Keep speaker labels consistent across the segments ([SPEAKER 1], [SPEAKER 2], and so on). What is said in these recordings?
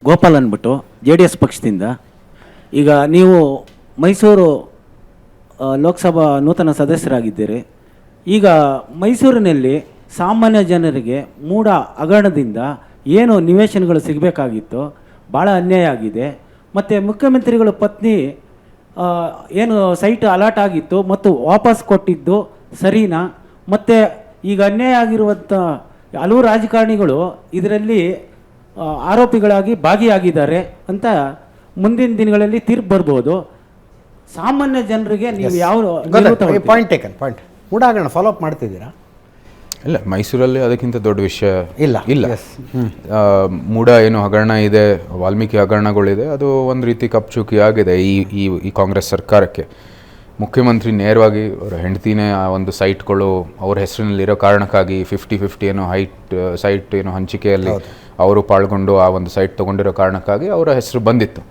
[SPEAKER 1] ಗೋಪಾಲ್ ಅಂದ್ಬಿಟ್ಟು JDS ಪಕ್ಷದಿಂದ. ಈಗ ನೀವು ಮೈಸೂರು ಲೋಕಸಭಾ ನೂತನ ಸದಸ್ಯರಾಗಿದ್ದೀರಿ. ಈಗ ಮೈಸೂರಿನಲ್ಲಿ ಸಾಮಾನ್ಯ ಜನರಿಗೆ ಮೂಢ ಹಗರಣದಿಂದ ಏನು ನಿವೇಶನಗಳು ಸಿಗಬೇಕಾಗಿತ್ತು, ಭಾಳ ಅನ್ಯಾಯ ಆಗಿದೆ. ಮತ್ತು ಮುಖ್ಯಮಂತ್ರಿಗಳ ಪತ್ನಿ ಏನು ಸೈಟ್ ಅಲಾಟ್ ಆಗಿತ್ತು ಮತ್ತು ವಾಪಸ್ ಕೊಟ್ಟಿದ್ದು ಸರಿನಾ? ಮತ್ತು ಈಗ ಅನ್ಯಾಯ ಆಗಿರುವಂಥ ಹಲವು ರಾಜಕಾರಣಿಗಳು ಇದರಲ್ಲಿ ಆರೋಪಿಗಳಾಗಿ ಭಾಗಿಯಾಗಿದ್ದಾರೆ ಅಂತ ಮುಂದಿನ ದಿನಗಳಲ್ಲಿ ತೀರ್ಪು ಬರ್ಬೋದು. ಸಾಮಾನ್ಯ ಜನರಿಗೆ ನೀವು ಯಾವ
[SPEAKER 2] ಪಾಯಿಂಟ್ ಟೇಕನ್ ಪಾಯಿಂಟ್ ಮೂಢಾಗರಣ ಫಾಲೋ ಅಪ್ ಮಾಡ್ತಿದ್ದೀರಾ?
[SPEAKER 3] ಇಲ್ಲ, ಮೈಸೂರಲ್ಲಿ ಅದಕ್ಕಿಂತ ದೊಡ್ಡ ವಿಷಯ ಇಲ್ಲ. ಮೂಢ ಏನು ಹಗರಣ ಇದೆ, ವಾಲ್ಮೀಕಿ ಹಗರಣಗಳಿದೆ, ಅದು ಒಂದು ರೀತಿ ಕಪ್ಚುಕಿ ಆಗಿದೆ ಈ ಕಾಂಗ್ರೆಸ್ ಸರ್ಕಾರಕ್ಕೆ. ಮುಖ್ಯಮಂತ್ರಿ ನೇರವಾಗಿ ಅವರ ಹೆಂಡತಿನೇ ಆ ಒಂದು ಸೈಟ್ಗಳು ಅವ್ರ ಹೆಸರಿನಲ್ಲಿರೋ ಕಾರಣಕ್ಕಾಗಿ 50-50 ಏನೋ ಸೈಟ್ ಏನೋ ಹಂಚಿಕೆಯಲ್ಲಿ ಅವರು ಪಾಲ್ಗೊಂಡು ಆ ಒಂದು ಸೈಟ್ ತೊಗೊಂಡಿರೋ ಕಾರಣಕ್ಕಾಗಿ ಅವರ ಹೆಸರು ಬಂದಿತ್ತು.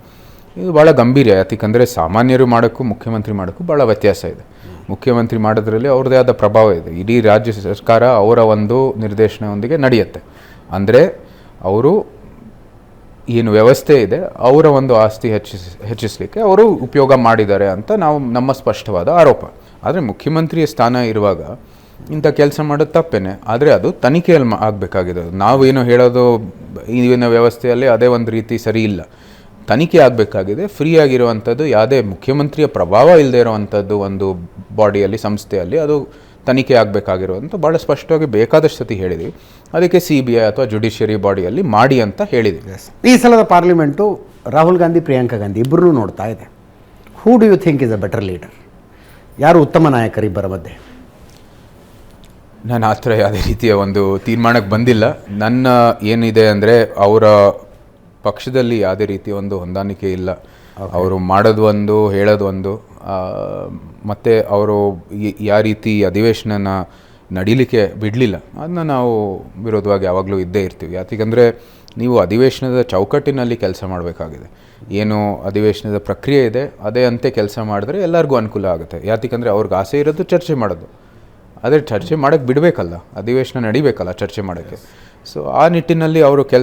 [SPEAKER 3] ಇದು ಭಾಳ ಗಂಭೀರ, ಯಾಕಂದರೆ ಸಾಮಾನ್ಯರು ಮಾಡೋಕ್ಕೂ ಮುಖ್ಯಮಂತ್ರಿ ಮಾಡೋಕ್ಕೂ ಭಾಳ ವ್ಯತ್ಯಾಸ ಇದೆ. ಮುಖ್ಯಮಂತ್ರಿ ಮಾಡೋದ್ರಲ್ಲಿ ಅವ್ರದ್ದೇ ಆದ ಪ್ರಭಾವ ಇದೆ. ಇಡೀ ರಾಜ್ಯ ಸರ್ಕಾರ ಅವರ ಒಂದು ನಿರ್ದೇಶನದೊಂದಿಗೆ ನಡೆಯುತ್ತೆ. ಅಂದರೆ ಅವರು ಏನು ವ್ಯವಸ್ಥೆ ಇದೆ ಅವರ ಒಂದು ಆಸ್ತಿ ಹೆಚ್ಚಿಸಲಿಕ್ಕೆ ಅವರು ಉಪಯೋಗ ಮಾಡಿದ್ದಾರೆ ಅಂತ ನಮ್ಮ ಸ್ಪಷ್ಟವಾದ ಆರೋಪ. ಆದರೆ ಮುಖ್ಯಮಂತ್ರಿಯ ಸ್ಥಾನ ಇರುವಾಗ ಇಂಥ ಕೆಲಸ ಮಾಡೋದು ತಪ್ಪೇನೆ, ಆದರೆ ಅದು ತನಿಖೆಯಲ್ಲಿ ಆಗಬೇಕಾಗಿದೆ. ನಾವೇನು ಹೇಳೋದು ಈಗಿನ ವ್ಯವಸ್ಥೆಯಲ್ಲಿ ಅದೇ ಒಂದು ರೀತಿ ಸರಿ ಇಲ್ಲ. ತನಿಖೆ ಆಗಬೇಕಾಗಿದೆ. ಫ್ರೀ ಆಗಿರುವಂಥದ್ದು, ಯಾವುದೇ ಮುಖ್ಯಮಂತ್ರಿಯ ಪ್ರಭಾವ ಇಲ್ಲದೆ ಇರುವಂಥದ್ದು ಒಂದು ಬಾಡಿಯಲ್ಲಿ, ಸಂಸ್ಥೆಯಲ್ಲಿ ಅದು ತನಿಖೆ ಆಗಬೇಕಾಗಿರುವಂಥ ಭಾಳ ಸ್ಪಷ್ಟವಾಗಿ ಬೇಕಾದಷ್ಟು ಸತಿ ಹೇಳಿದ್ವಿ. ಅದಕ್ಕೆ CBI ಅಥವಾ ಜುಡಿಷಿಯರಿ ಬಾಡಿಯಲ್ಲಿ ಮಾಡಿ ಅಂತ ಹೇಳಿದ್ವಿ.
[SPEAKER 2] ಈ ಸಲದ ಪಾರ್ಲಿಮೆಂಟು ರಾಹುಲ್ ಗಾಂಧಿ, ಪ್ರಿಯಾಂಕಾ ಗಾಂಧಿ ಇಬ್ಬರೂ ನೋಡ್ತಾ ಇದೆ. Who do you think is a better leader? ಯಾರು ಉತ್ತಮ ನಾಯಕರಿಬ್ಬರ ಮಧ್ಯೆ?
[SPEAKER 3] ನಾನು ಆ ಥರ ಯಾವುದೇ ರೀತಿಯ ಒಂದು ತೀರ್ಮಾನಕ್ಕೆ ಬಂದಿಲ್ಲ. ನನ್ನ ಏನಿದೆ ಅಂದರೆ ಅವರ ಪಕ್ಷದಲ್ಲಿ ಯಾವುದೇ ರೀತಿಯ ಒಂದು ಹೊಂದಾಣಿಕೆ ಇಲ್ಲ. ಅವರು ಮಾಡೋದು ಒಂದು, ಹೇಳೋದು ಒಂದು, ಮತ್ತು ಅವರು ಯಾವ ರೀತಿ ಅಧಿವೇಶನನ ನಡೀಲಿಕ್ಕೆ ಬಿಡಲಿಲ್ಲ ಅದನ್ನ ನಾವು ವಿರೋಧವಾಗಿ ಯಾವಾಗಲೂ ಇದ್ದೇ ಇರ್ತೀವಿ. ಯಾಕಂದರೆ ನೀವು ಅಧಿವೇಶನದ ಚೌಕಟ್ಟಿನಲ್ಲಿ ಕೆಲಸ ಮಾಡಬೇಕಾಗಿದೆ. ಏನು ಅಧಿವೇಶನದ ಪ್ರಕ್ರಿಯೆ ಇದೆ ಅದೇ ಅಂತೆ ಕೆಲಸ ಮಾಡಿದ್ರೆ ಎಲ್ಲರಿಗೂ ಅನುಕೂಲ ಆಗುತ್ತೆ. ಯಾಕಂದರೆ ಅವ್ರಿಗೆ ಆಸೆ ಇರೋದು ಚರ್ಚೆ ಮಾಡೋದು, ಆದರೆ ಚರ್ಚೆ ಮಾಡೋಕ್ಕೆ ಬಿಡಬೇಕಲ್ಲ, ಅಧಿವೇಶನ ನಡಿಬೇಕಲ್ಲ ಚರ್ಚೆ ಮಾಡೋಕ್ಕೆ. ಸೊ ಆ ನಿಟ್ಟಿನಲ್ಲಿ ಅವರು